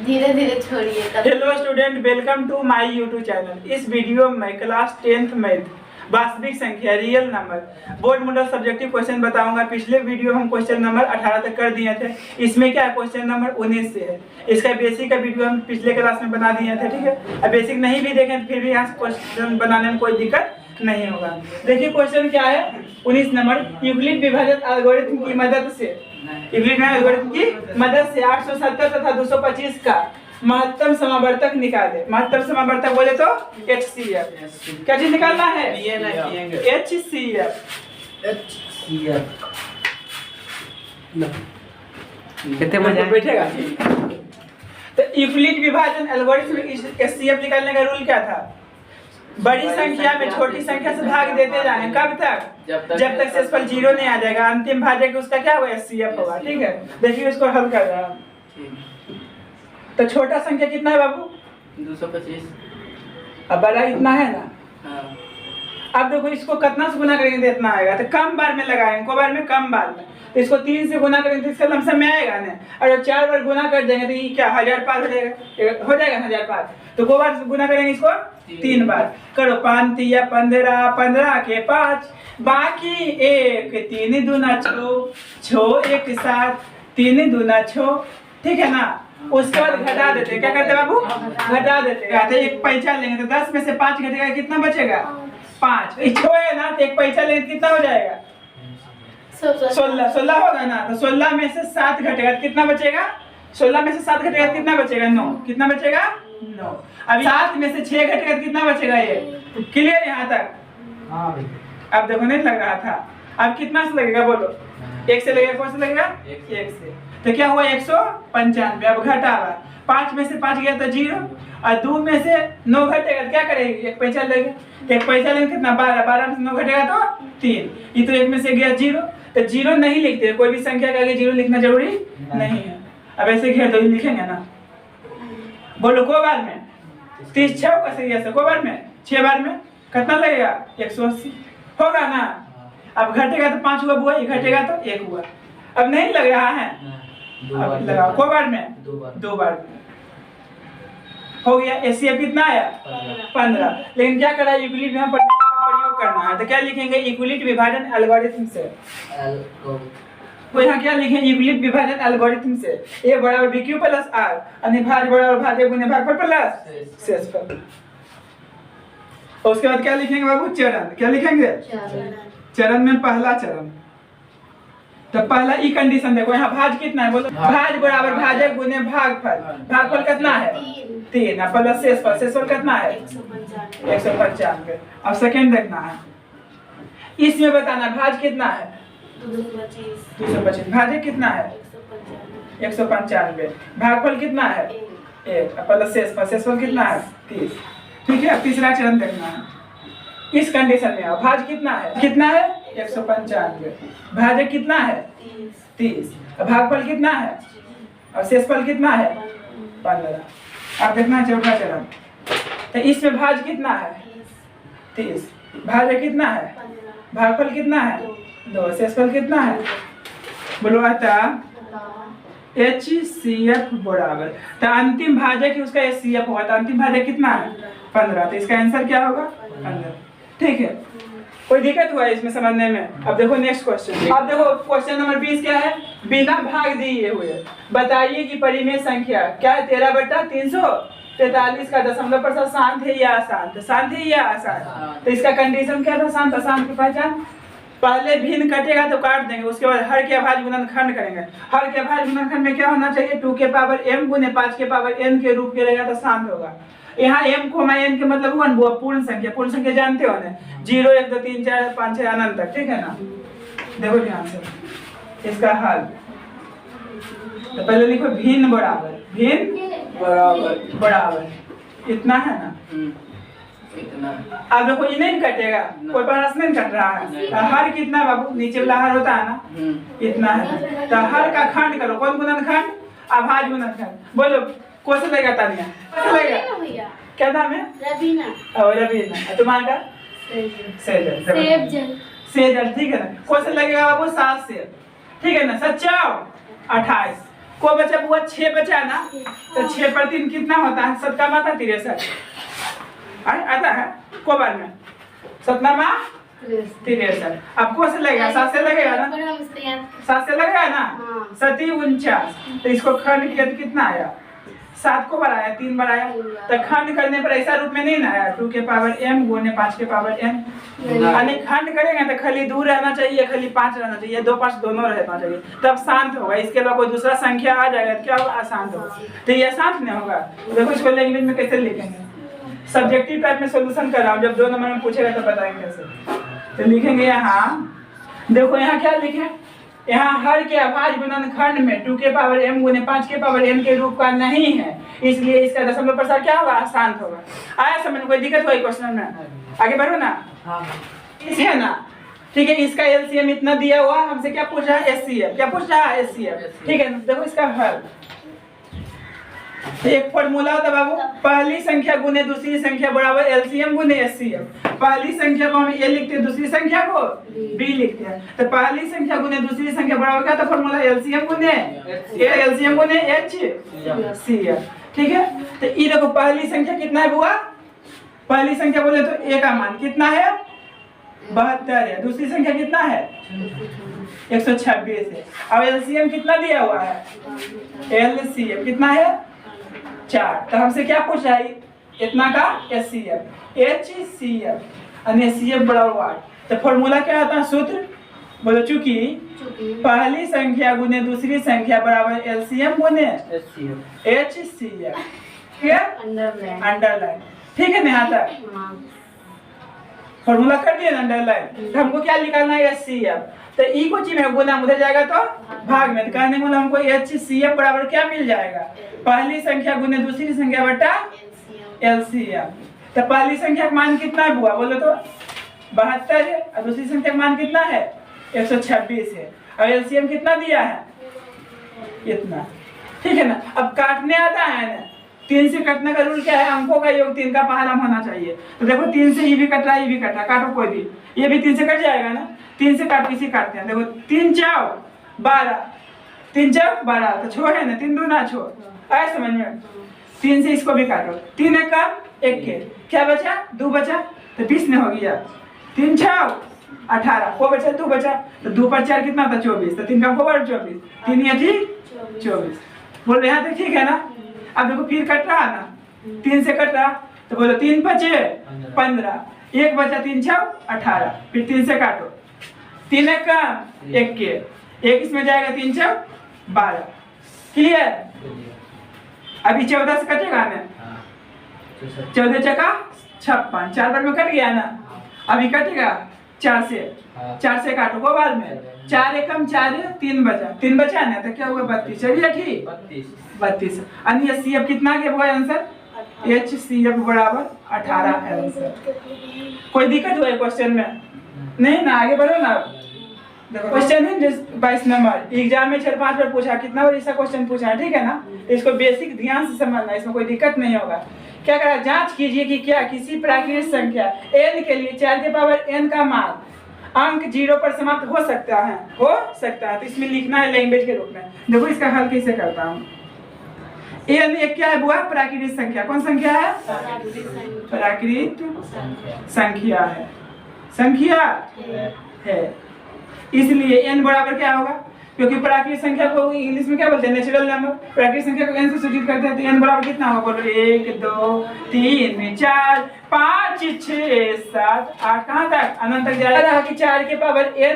धीरे धीरे छोड़िए। Hello student, welcome to my YouTube channel. इस वीडियो में क्लास 10th मैथ वास्तविक संख्या real number board model subjective question बताऊंगा। पिछले वीडियो हम क्वेश्चन नंबर 18 तक कर दिए थे। इसमें क्या क्वेश्चन नंबर 19 से है। इसका बेसिक का वीडियो हम पिछले क्लास में बना दिए थे, ठीक है। अब बेसिक नहीं भी देखें फिर भी यहाँ क्वेश्चन बनाने में कोई दिक्कत नहीं होगा। देखिए क्वेश्चन क्या है, 19 नंबर। यूक्लिड विभाजन एल्गोरिथम की मदद से 870 तथा 225 का महत्तम समावर्तक निकाले। महत्तम समावर्तक बोले तो HCF। क्या चीज निकालना है? HCF। कितने मजा बैठेगा। तो यूक्लिड विभाजन एल्गोरिथम में HCF निकालने का रूल क्या था? बड़ी संख्या में छोटी संख्या से भाग देते जाएं। कब तक? जब तक शेषफल 0 नहीं आ जाएगा। अंतिम भाजक उसका क्या होगा? HCF होगा, ठीक है। देखिए इसको हल कर रहा हूं। तो छोटा संख्या कितना है बाबू? 225। अब बड़ा इतना है ना। हाँ। अब देखो इसको कितना से गुना करेंगे तो इतना आएगा। तो कम बार में लगाएंगे, को बार में कम बार में। तो इसको 3 से गुना करेंगे तो इसका लमसम में आएगा ना। और 4 बार गुना कर देंगे तो ये क्या 1005 हो जाएगा। हो जाएगा 1005। तो को बार गुना करेंगे इसको 3 बार। करो 5 3 15, 15 के 5, बाकी 1 3 दूना 6, 6 1 7, 3 दूना 6, ठीक है ना। उसके बाद घटा देते। क्या करते बाबू? घटा देते। एक पैसा लेंगे तो 10 में से 5 घटेगा, कितना बचेगा? 5। छो है ना, तो एक पैसा लेंगे कितना हो जाएगा? 16 होगा ना। तो 16 में से 7 घटेगा तो कितना बचेगा? 16 में से 7 घटेगा तो कितना बचेगा? 9। कितना बचेगा? 9। अब 7 में से 6 घटेगा तो कितना बचेगा? ये क्लियर यहाँ तक? हाँ। अब देखो नहीं लग रहा था। अब कितना से लगेगा बोलो? 1 से लगेगा। कौन से लगेगा? 1 से। तो क्या हुआ? 195। अब घटा हुआ 5 में से 5 गया तो 0 और 2 में से 9 घटेगा तो क्या करेंगे? एक पैसा लेंगे। एक पैसा लेंगे कितना? 12। 12 में से 9 घटेगा तो 3। ये तो 1 में से गया 0। तो 0 नहीं लिखते। कोई भी संख्या के आगे 0 लिखना जरूरी नहीं है। अब ऐसे घेर दो, लिखेंगे ना। बोलो को बार में 30 6 का सही है। को बार में 6 बार में कितना लगेगा? 180 होगा ना। अब घटेगा तो 5 हुआ बुआ, ये घटेगा तो 1 हुआ। अब नहीं लग रहा है। अब लगाओ को बार में 2 बार में हो गया। HCF कितना आया? 15। लेकिन क्या करा? यूक्लिड में प्रयोग करना है। तो क्या लिखेंगे? यूक्लिड विभाजन एल्गोरिथम से। तो यहाँ क्या लिखें? यूक्लिड विभाजन एल्गोरिथम से A बराबर BQ प्लस R, अनिभाज्य बराबर भाज्य गुने भागफल प्लस शेषफल। और उसके बाद क्या लिखेंगे बाबू? चरण। क्या लिखेंगे? चरण में पहला चरण। तो पहला ई कंडीशन देखो, यहाँ भाज कितना है बोलो? भाज बराबर भाजक गुने भागफल। भागफल कितना है? 3 प्लस शेषफल। शेषफल कितना है? 195। अब सेकंड देखना है। इसमें बताना भाज कितना है? 225। भाजक कितना है? 195। भागफल कितना है? 1 प्लस शेषफल। शेषफल कितना है? 30। ठीक है। अब तीसरा चरण देखना है। इस कंडीशन में भाज कितना है? कितना है? 195। भाजक कितना है? 30। भागफल कितना है? और शेषफल कितना है? 15। अब देखना चौथा चरण। तो इसमें भाज कितना है? 30। भाजक कितना है? भागफल कितना है? 2। शेषफल कितना है? बोलो आता HCF बराबर। तो अंतिम भाजक ही उसका HCF होगा। तो अंतिम भाजक कितना है? 15। तो इसका आंसर क्या होगा? 15। ठीक है। कोई दिक्कत हुआ है इसमें समझने में? अब देखो नेक्स्ट क्वेश्चन। अब देखो क्वेश्चन नंबर 20 क्या है? बिना भाग दिए हुए बताइए कि परिमेय संख्या क्या है? 13/343 का दशमलव प्रतिशत शांत है या अशांत? शांत है या अशांत? तो इसका कंडीशन क्या था? शांत अशांत की पहचान। पहले भिन्न कटेगा तो काट देंगे, उसके बाद हर के अभाज्य गुणनखंड करेंगे। हर के अभाज्य गुणनखंड में क्या होना चाहिए? 2 के पावर m गुने 5 के पावर n के रूप के रहेगा तो शांत होगा। यहाँ m को n के मतलब हुआ वो पूर्ण संख्या। पूर्ण संख्या जानते हो ना? 0 1 2 3 4 5 6 अनंत तक, ठीक है ना। देखो ध्यान से इसका हल। तो पहले लिखो भिन्न बराबर। भिन्न बराबर इतना है ना। अब देखो ये नहीं कटेगा। कोई पास नहीं कट रहा है। तो हर कितना बाबू? नीचे वाला हर होता है ना, इतना है। तो हर का खंड करो। कौन गुणनखंड? अभाज्य गुणनखंड। बोलो कौन सा लगेगा? तानिया लगेगा। क्या नाम है? रवीना। और रवीना। तुम्हारा? सेजल। ठीक है ना। कौन सा लगेगा बाबू? 7 से। ठीक है ना। 7 4 28। को बचा बुआ 6 बचा ना, तो 6 पर 3 कितना होता है? 7 का माता 63 आता है को बार में 7 मा 63। अब को से लगेगा 7 से लगेगा ना, 7 से लगेगा ना, 7 49। तो इसको खंड किया तो कितना आया? 7 को बढ़ाया 3 बढ़ाया, तो खंड करने पर ऐसा रूप में नहीं ना आया 2 के पावर m गुने 5 के पावर n। यानी खंड करेंगे तो खाली 2 रहना चाहिए, खाली 5 रहना चाहिए, 2 5 दोनों रहना चाहिए, तब शांत होगा। इसके अलावा कोई दूसरा संख्या आ जाएगा तो क्या होगा? अशांत होगा। तो ये अशांत नहीं होगा। देखो इसको लैंग्वेज में कैसे लिखेंगे, सब्जेक्टिव टाइप में सॉल्यूशन कर रहा हूँ, जब 2 नंबर में पूछेगा तो बताएंगे कैसे। तो लिखेंगे यहाँ, देखो यहाँ क्या लिखे, यहाँ हर के अभाज्य गुणनखंड में 2 के पावर m गुने 5 के पावर n के रूप का नहीं है, इसलिए इसका दशमलव प्रसार क्या होगा? शांत होगा। आया समझ में? कोई दिक्कत हुई क्वेश्चन में? आगे बढ़ो ना। इसी है ना, ठीक है। इसका एलसीएम इतना दिया हुआ, हमसे क्या पूछ रहा है? एचसीएफ। क्या पूछ रहा है? एचसीएफ। ठीक है, देखो इसका हल। एक फॉर्मूला होता है बाबू, पहली संख्या गुने दूसरी संख्या बराबर एलसीएम गुने एचसीएफ। पहली संख्या को हम ए लिखते हैं, दूसरी संख्या को बी लिखते हैं। तो पहली संख्या गुने दूसरी संख्या बराबर क्या था फॉर्मूला? एलसीएम गुने एलसीएम गुने एचसीएफ। ठीक है, तो ये देखो पहली संख्या कितना है बुआ? पहली संख्या बोले तो ए का मान कितना है? 72 है। दूसरी संख्या कितना है? 126 है। अब एलसीएम कितना दिया हुआ है? एलसीएम कितना है? 4। तो हमसे क्या पूछ रहा है? इतना का एचसीएफ। एचसीएफ और एचसीएफ बराबर 8। तो फॉर्मूला क्या होता है? सूत्र बोलो, चूंकि पहली संख्या गुने दूसरी संख्या बराबर एलसीएम गुने एचसीएफ। ठीक है, अंडरलाइन। ठीक है ना? यहाँ तक फॉर्मूला कर दिया ना अंडरलाइन। तो हमको क्या निकालना है? एचसीएफ। तो ई को चीज में गुना उधर जाएगा तो भाग में, तो कहने को हमको एचसीएफ बराबर क्या मिल जाएगा? पहली संख्या गुने दूसरी संख्या बटा एलसीएम। तो पहली संख्या का मान कितना है बुआ? बोलो तो 72 है, और दूसरी संख्या का मान कितना है? 126 है, और एलसीएम कितना दिया है? इतना। ठीक है ना? अब काटने आता है ना, 3 से कटने का रूल क्या है? अंकों का योग 3 का पहाड़ा होना चाहिए। तो देखो 3 से ये भी कट रहा है, ये भी कट रहा है, काटो कोई भी, ये भी 3 से कट जाएगा ना। 3 से काट किसी काटते हैं, देखो 3 4 12, 3 4 12, तो छो है ना, 3 दूना छो। आया समझ में? 3 से इसको भी काटो, 3 1 का 1 के, क्या बचा? 2 बचा, तो 20 में हो गया। 3 6 18, को बचा? 2 बचा, तो 2 पर 4 कितना था? 24, तो 3 का 24, 3 या 24। बोल यहाँ तक ठीक है ना? अब देखो फिर कट रहा ना, 3 से कट रहा, तो बोलो 3 5 15, 1 बचा, 3 6 18, फिर 3 से काटो, 3 1 का 1 के, 1 इसमें जाएगा, 3 6 12। क्लियर? अभी 14 से कटेगा ना, 14 चका 56, 4 बार में कट गया ना। अभी कटेगा 4 से, 4 से काटो को बाद में, 4 एकम 4 3 बचा, 3 बचा ना, तो क्या हुआ? 32। चलिए ठीक, 32। अन्य एचसीएफ कितना के हुआ आंसर? एचसीएफ बराबर 18 है आंसर। कोई दिक्कत हुआ है क्वेश्चन में? नहीं ना, आगे बढ़ो ना। देखो क्वेश्चन है 22 नंबर, एग्जाम में 4-5 बार पूछा, कितना बार ऐसा क्वेश्चन पूछा है, ठीक है ना? इसको बेसिक ध्यान से समझना, इसमें कोई दिक्कत नहीं होगा। क्या करा? जांच कीजिए कि क्या किसी प्राकृतिक संख्या n के लिए 4 के पावर n का मान अंक 0 पर समाप्त हो सकता है? हो सकता है, तो इसमें लिखना है लैंग्वेज के रूप में। देखो इसका हल कैसे करता हूँ। n एक क्या है बुआ? प्राकृतिक संख्या। कौन संख्या है? प्राकृतिक संख्या है, संख्या है, इसलिए n बराबर क्या होगा? क्योंकि प्राकृतिक संख्या को इंग्लिश में क्या बोलते हैं? Natural number. प्राकृतिक संख्या को n से सूचित करते हैं, तो n बराबर कितना होगा? बोलो 1 2 3 4 5 6 7 8, कहाँ तक? अनंत तक जाएगा कि 4 के पावर n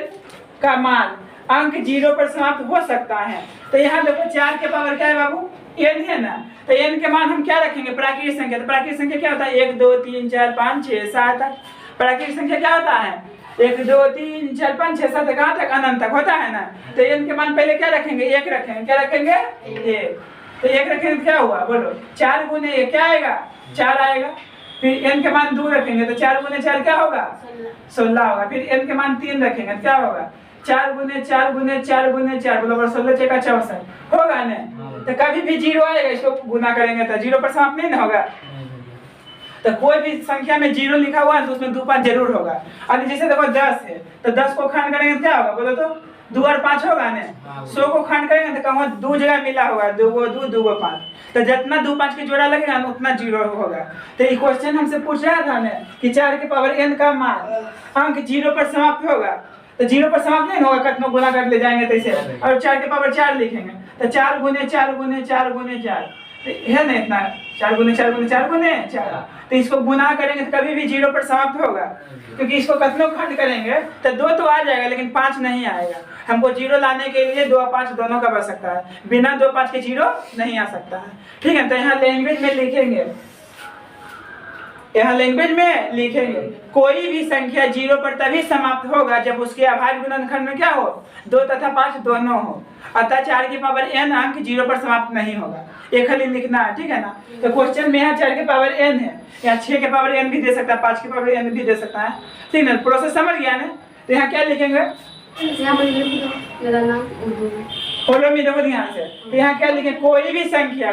का मान अंक 0 पर समाप्त हो सकता है। तो यहाँ देखो 4 के पावर क्या है बाबू? n है ना, तो n के मान हम क्या रखेंगे? प्राकृतिक संख्या। तो प्राकृतिक संख्या क्या होता है? 1 2 3 4 5 6 7 8। प्राकृतिक संख्या क्या होता है? 1 2 3 4 5 6 7, कहाँ तक? अनंत तक होता है ना। तो n के मान पहले क्या रखेंगे? 1 रखेंगे। क्या रखेंगे? 1। तो 1 रखेंगे तो क्या हुआ? बोलो 4 गुने 1 क्या आएगा? 4 आएगा। फिर n के मान 2 रखेंगे, तो 4 गुने 4 क्या होगा? 16 होगा। फिर n के मान 3 रखेंगे तो क्या होगा? 4 गुने 4 गुने 4 गुने 4 बराबर 16 6 का 64 होगा ना। तो कभी भी 0 आएगा, इसको गुना करेंगे तो 0 पर समाप्त नहीं होगा। तो कोई भी संख्या में 0 लिखा हुआ है तो उसमें 2 5 जरूर होगा। और जैसे देखो 10 है, तो 10 को खंड करेंगे तो क्या होगा? बोलो तो 2 और 5 होगा ना, 100 को खंड करेंगे तो कहाँ 2 जगह मिला होगा, 2 को 2 2 को 5, तो जितना 2 5 के जोड़ा लगेगा ना उतना 0 होगा। तो ये क्वेश्चन हमसे पूछ रहा था ना कि 4 के पावर n का मान अंक 0 पर समाप्त होगा, तो 0 पर समाप्त नहीं होगा, कितना गुना कर ले जाएंगे तैसे, और 4 के पावर 4 लिखेंगे तो 4 गुने 4 गुने 4 गुने 4 है ना, इतना 4 गुने 4 गुने 4 गुने 4, तो इसको गुना करेंगे तो कभी भी 0 पर समाप्त होगा, क्योंकि इसको कितनों खंड करेंगे तो 2 तो आ जाएगा लेकिन 5 नहीं आएगा। हमको 0 लाने के लिए 2 और 5 दोनों का बच सकता है, बिना 2 5 के 0 नहीं आ सकता है। ठीक है, तो यहाँ लैंग्वेज में लिखेंगे, यहाँ लैंग्वेज में लिखेंगे कोई भी संख्या 0 पर तभी समाप्त होगा जब उसके अभाज्य गुणनखंड में क्या हो, 2 तथा 5 दोनों हो, अतः 4 की पावर n अंक 0 पर समाप्त नहीं होगा। ये खाली लिखना है, ठीक है ना। तो क्वेश्चन में यहाँ 4 के पावर n है, या 6 के पावर n भी दे सकता है, 5 के पावर n भी दे सकता है, ठीक है ना। प्रोसेस समझ गया ना। तो यहाँ क्या लिखेंगे, फॉलो मी, देखो ध्यान से। तो यहाँ क्या लिखे, कोई भी संख्या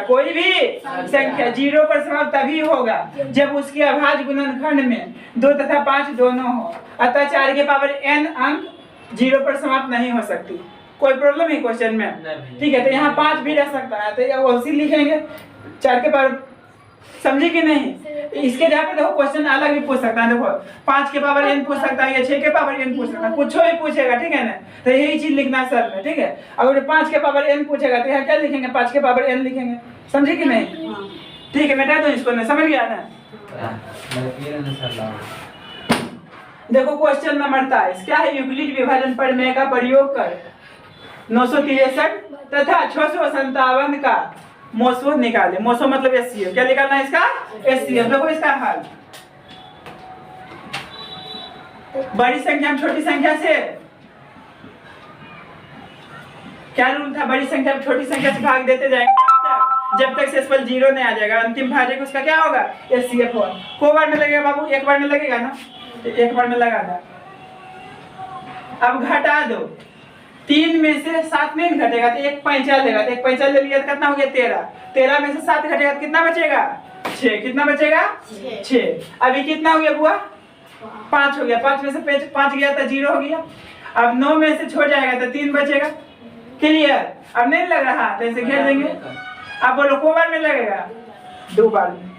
0 पर समाप्त तभी होगा जब उसके अभाज्य गुणनखंड में 2 तथा 5 दोनों हो, अतः 4 के पावर n अंक 0 पर समाप्त नहीं हो सकती। कोई प्रॉब्लम है क्वेश्चन में, ठीक है। तो यहाँ 5 भी रह सकता है, तो उसी लिखेंगे 4 के पावर, समझे कि नहीं। इसके जगह पे देखो क्वेश्चन अलग भी पूछ सकता है, देखो 5 के पावर n पूछ सकता है या 6 के पावर n पूछ सकता है, कुछ भी पूछेगा, ठीक है ना। तो यही चीज लिखना है सर में, ठीक है। अगर 5 के पावर n पूछेगा तो यहाँ क्या लिखेंगे, 5 के पावर n लिखेंगे, समझे कि नहीं। ठीक है, मिटा दो इसको, नहीं समझ गया ना। देखो क्वेश्चन नंबर 23 क्या है, यूक्लिड विभाजन प्रमेय का प्रयोग कर 963 तथा 657 का मोसो निकाले। मोसो मतलब एचसीएफ, क्या निकालना है इसका, एचसीएफ। देखो इसका हल, बड़ी संख्या में छोटी संख्या से, क्या रूल था, बड़ी संख्या में छोटी संख्या से भाग देते जाएंगे जब तक शेषफल 0 नहीं आ जाएगा, अंतिम भाजक उसका क्या होगा, एचसीएफ होगा। को बार में लगेगा बाबू, एक बार में लगेगा ना, तो एक बार में लगा दो। अब घटा दो, 3 में से 7 नहीं घटेगा तो एक पैंचा लेगा, तो एक पैंचा ले लिया तो कितना हो गया 13, 13 में से 7 घटेगा तो कितना बचेगा 6, कितना बचेगा 6। अभी कितना हो गया बुआ, 5 हो गया, 5 में से 5 गया तो 0 हो गया। अब 9 में से छोड़ जाएगा तो 3 बचेगा, क्लियर। अब नहीं लग रहा तो ऐसे घेर देंगे। अब बोलो को बार में लगेगा, 2 बार में,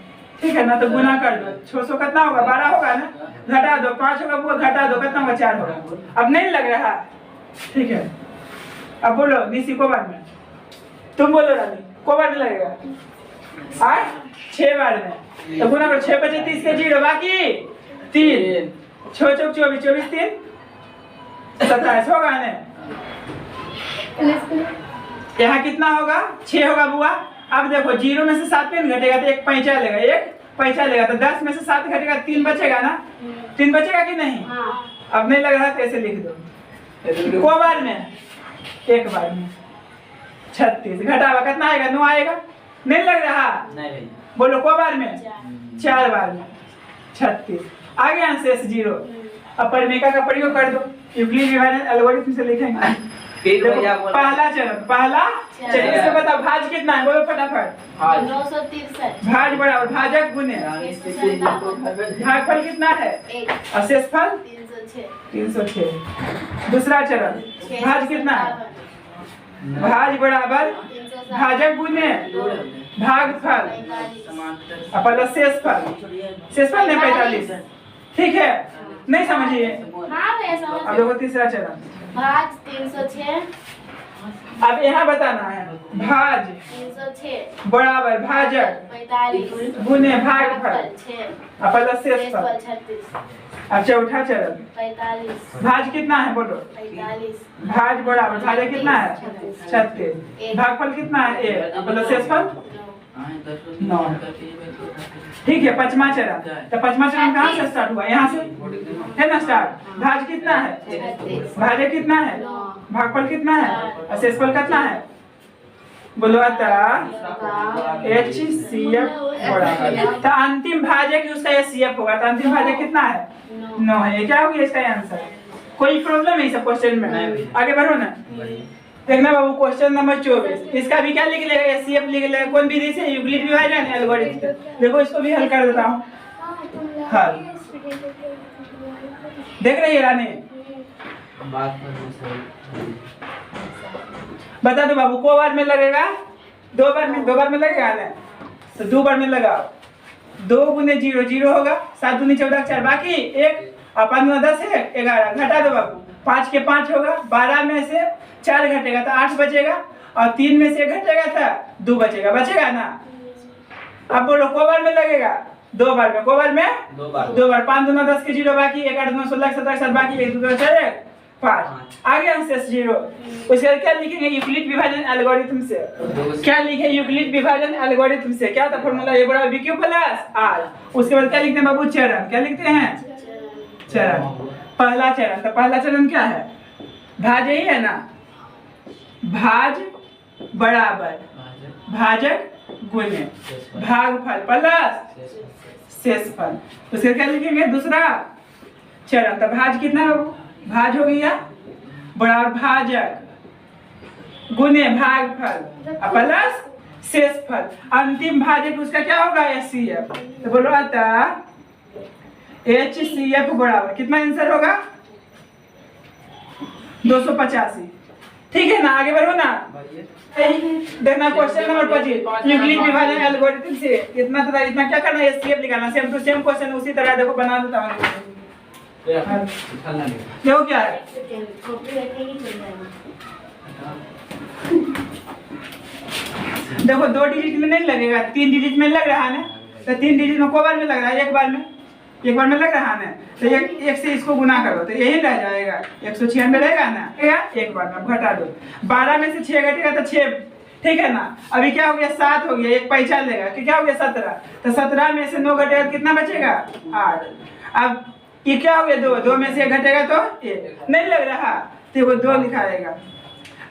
ठीक है ना। तो गुना कर दो, 600 कितना होगा, 12 होगा ना, घटा दो, 5 होगा बुआ, घटा दो, कितना होगा 4 होगा। अब नहीं लग रहा, ठीक है। अब बोलो निशी को बार में, तुम बोलो रानी को बार में लगेगा, 6 बार में। तो गुना करो, 6 बचे 30 के 0, बाकी 3, 6 चौक 24, 24 3 27 होगा ना। यहाँ कितना होगा, 6 होगा बुआ। अब देखो 0 में से 7 नहीं घटेगा तो एक पैंचा लेगा, एक पैंचा लेगा, तो 10 में से 7 घटेगा 3 बचेगा ना, 3 बचेगा कि नहीं। अब नहीं लग रहा तो ऐसे लिख दो, को बार में, एक बार में 36 घटावा कितना आएगा, 9 आएगा। नहीं लग रहा, नहीं। बोलो को बार में, 4 बार में 36 आ गया, शेष 0। अब परिमेय का प्रयोग कर दो, यूक्लिड विभाजन एल्गोरिथम से लिखेंगे। पहला चरण, इससे बताओ भाज कितना है, बोलो फटाफट। 963 भाज बराबर भाजक गुने भागफल कितना है, और शेषफल 306। दूसरा चरण, भाज कितना है, भाज बराबर भाजक गुने भागफल और शेषफल, शेषफल नहीं 45, ठीक है। नहीं समझिए, अब देखो तीसरा चरण, भाज 306। अब यहाँ बताना है, भाज 306 बराबर भाजक 45 गुने भागफल 6 और शेषफल 36। अब चौथा चरण, 45 भाज कितना है, बोलो 45 भाज बराबर भाजक कितना है 36, भागफल कितना है 1 और शेषफल 9, ठीक है। पांचवा चरण, तो पांचवा चरण कहाँ से स्टार्ट हुआ, यहाँ से है ना स्टार्ट। भाज कितना है, भाजक कितना है, भागफल कितना है और शेषफल कितना है, बोलो HCF बराबर। तो अंतिम भाजक उसका HCF होगा, तो अंतिम भाजक कितना है 9 है। क्या हो गया इसका आंसर। कोई प्रॉब्लम है इस क्वेश्चन में, आगे बढ़ो ना। देखना बाबू क्वेश्चन नंबर 24, इसका भी क्या लिख लेगा, HCF लिख लेगा, कौन विधि से, यूक्लिड विभाजन एल्गोरिथम। देखो इसको भी हल कर देता हूँ, हल देख रही है रानी, बता दो बाबू, को बार में लगेगा? दो बार में लगेगा ना, तो 2 बार में लगाओ। 2 गुने 0 0 होगा, 7 दूनी 14 4, बाकी 1 और 5 दूना 10 है 11, घटा दो बाबू। 5 के 5 होगा, 12 में से 4 घटेगा तो 8 बचेगा, और 3 में से घटेगा तो 2 बचेगा, बचेगा ना। अब बोलो को बार में लगेगा? 2 बार में। को बार में? 2 बार। 5 दूना 10 के 0 बाकी, 1 8 9 16 17 7 बाकी, 1 2 2 4 5 आगे आंसर 0। उसके बाद क्या लिखेंगे? यूक्लिड विभाजन एल्गोरिथम से। क्या लिखे? यूक्लिड विभाजन एल्गोरिथम से। क्या था फॉर्मूला? ए बराबर bq प्लस r। उसके बाद क्या लिखते हैं बाबू? चरण। क्या लिखते हैं? चरण। पहला चरण, तो पहला चरण क्या है? भाज ही है ना, भाज बराबर भाजक गुने भागफल प्लस शेषफल। उसके क्या लिखेंगे? दूसरा चरण, तो भाज कितना है बाबू? भाज हो गया बराबर भाजक गुने भागफल प्लस शेषफल। अंतिम भाजक उसका क्या होगा? HCF। तो बोलो अतः HCF बराबर कितना आंसर होगा? 285। ठीक है ना, आगे बढ़ो ना। देखना क्वेश्चन नंबर 25, यूक्लिड विभाजन एल्गोरिथम से इतना तथा इतना क्या करना है? HCF निकालना। सेम टू सेम क्वेश्चन उसी तरह देखो बना देता हूं। देखो क्या है, देखो 2 डिजिट में नहीं लगेगा, 3 डिजिट में लग रहा है ना, तो 3 डिजिट में को बार में लग रहा है? एक बार में लग रहा है ना, तो एक से इसको गुना करो तो यही रह जाएगा, 196 रहेगा ना, एक बार में घटा दो। 12 में से 6 घटेगा तो 6, ठीक है ना। अभी क्या हो गया? 7 हो गया, एक पैसा लेगा कि क्या हो गया? 17। तो 17 में से 9 घटेगा तो कितना बचेगा? 8। अब ये क्या हो गया? 2 में से 1 घटेगा तो 1 नहीं लग रहा, तो वो 2 लिखा रहेगा।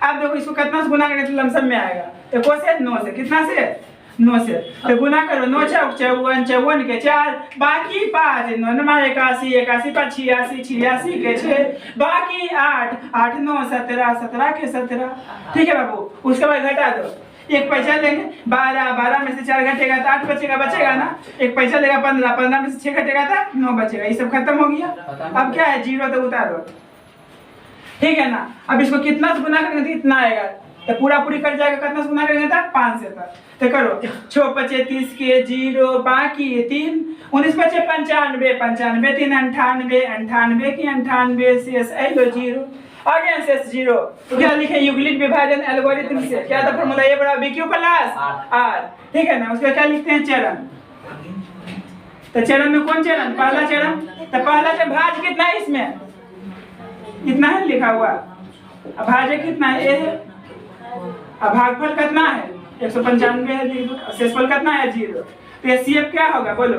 अब देखो इसको कितना से गुना करेंगे तो लमसम में आएगा, तो को से 9 से, कितना से? 9 से। तो गुना करो, 9 चौक 54, 54 के 4, बाकी 5, 9 9 81, 81 5 86, 86 के 6, बाकी 8, 8 9 17, 17 के 17। ठीक है बाबू, उसके बाद घटा दो, एक पैसा लेंगे, 12, 12 में से 4 घटेगा तो 8 बचेगा ना, एक पैसा लेगा 15, 15 में से 6 घटेगा तो 9 बचेगा। ये सब खत्म हो गया। अब क्या है? 0 तो उतारो, ठीक है ना। अब इसको कितना से गुना करेंगे तो इतना आएगा, तो पूरा पूरी कर जाएगा। कितना से गुना करेंगे तो 5 से तक, तो करो 6 5 30 के 0, बाकी 3 19 5 95, 95 3 98, 98 की 98 शेष है 0, आगे शेष 0। तो क्या लिखे? यूक्लिड विभाजन एल्गोरिथम से क्या था फॉर्मूला? ए बराबर bq प्लस r, ठीक है ना। उसका क्या लिखते हैं? चरण। तो चरण में कौन चरण? पहला चरण। तो पहला चरण भाज कितना है? इसमें इतना है लिखा हुआ, अब भाजक कितना है? ए है। अब भागफल कितना है? 195 है, शेषफल कितना है? 0। तो HCF क्या होगा बोलो?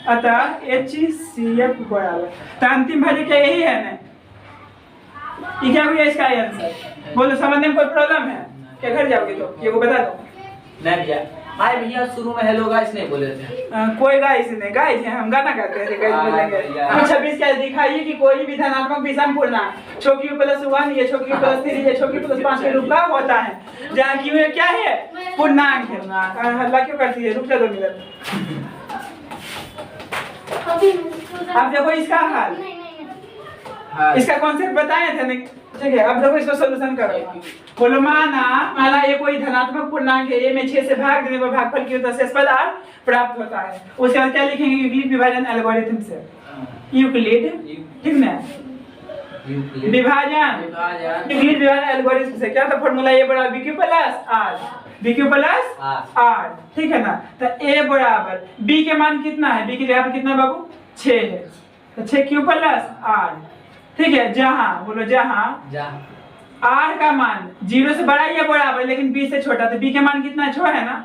अतः HCF बराबर, तो अंतिम भाजक क्या यही है ना? ये क्या हुआ इसका आंसर? बोलो, समझने में कोई प्रॉब्लम है क्या? घर जाओगे तो ये को बता दो। नहीं भैया, हाय भैया शुरू में हेलो गाइस नहीं बोले थे। कोई गाइस नहीं, गाइस है, हम गाना गाते हैं, गाइस बोलेंगे। कुछ 26 क्या दिखाइए कि कोई भी धनात्मक विषम पूर्णांक छोकी प्लस 1 या छोकी प्लस 3 या छोकी प्लस 5 के रूप का होता है, जहाँ क्यों क्या है? पूर्णांक है। हल्ला क्यों करती है? रुक जा 2 मिनट। अब देखो इसका हल, इसका कॉन्सेप्ट बताए थे ना, ठीक है। अब देखो इसको सॉल्यूशन करो। बोलो माना ये कोई धनात्मक पूर्णांक है, ये में 6 से भाग देने पर भागफल की होता है, शेषफल r प्राप्त होता है। उसके बाद क्या लिखेंगे? यूक्लिड विभाजन एल्गोरिथम से। यूक्लिड, ठीक ना, विभाजन यूक्लिड विभाजन एल्गोरिथम से क्या था फॉर्मूला? ए बराबर bq plus r, bq plus r, ठीक है ना। तो a बराबर b के मान कितना है? b के जगह पर कितना बाबू? 6 है, तो 6q प्लस r, ठीक है। जहां बोलो, जहां r का मान 0 से बड़ा या बराबर लेकिन b से छोटा, तो b के मान कितना है? 6 है ना,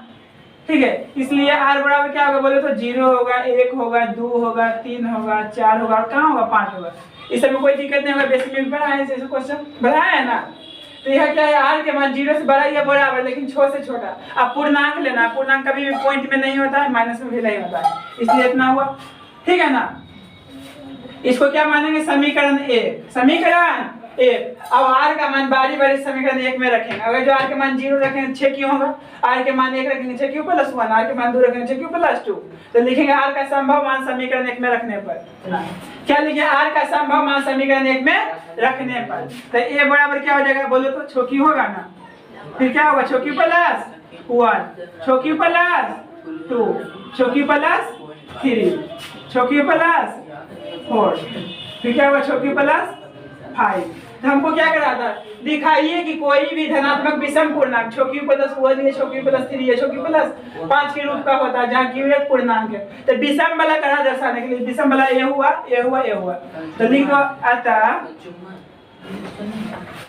ठीक है। इसलिए r बराबर क्या होगा बोले तो 0 होगा, 1 होगा, 2 होगा, 3 होगा, 4 होगा, और कहाँ होगा? 5 होगा। इस सब में कोई दिक्कत नहीं होगा, बेसिक में पढ़ा है, जैसे क्वेश्चन बढ़ाया है ना। तो यह क्या है? r के मान 0 से बड़ा या बराबर लेकिन 6 से छोटा। अब पूर्णांक लेना, पूर्णांक कभी भी पॉइंट में नहीं होता है, माइनस में भी नहीं होता है, इसलिए इतना हुआ, ठीक है ना। इसको क्या मानेंगे? समीकरण 1। समीकरण 1। अब r का मान बारी बारी समीकरण 1 में रखेंगे। अगर जो r के मान 0 रखेंगे 6 क्यों होगा, r के मान 1 रखेंगे 6 क्यों प्लस 1, r के मान 2 रखेंगे 6 क्यों प्लस 2। तो लिखेंगे r का संभव मान समीकरण 1 में रखने पर क्या लिखेंगे, r का संभव मान समीकरण 1 में रखने पर। तो a बराबर क्या हो जाएगा बोलो तो, छोकी होगा ना, फिर क्या होगा, छोकी प्लस 1, छोकी प्लस 2, छोकी प्लस 3, छोकी प्लस 4, फिर क्या होगा, छोकी प्लस 5। तो हमको क्या करा था, दिखाइए कि कोई भी धनात्मक विषम पूर्णांक छोकी प्लस 1 है, छोकी प्लस 3 है, छोकी प्लस 5 के रूप का होता है जहाँ क्यू एक पूर्णांक है। तो विषम वाला करा दर्शाने के लिए, विषम वाला ये हुआ, ये हुआ, ये हुआ। तो लिखो अतः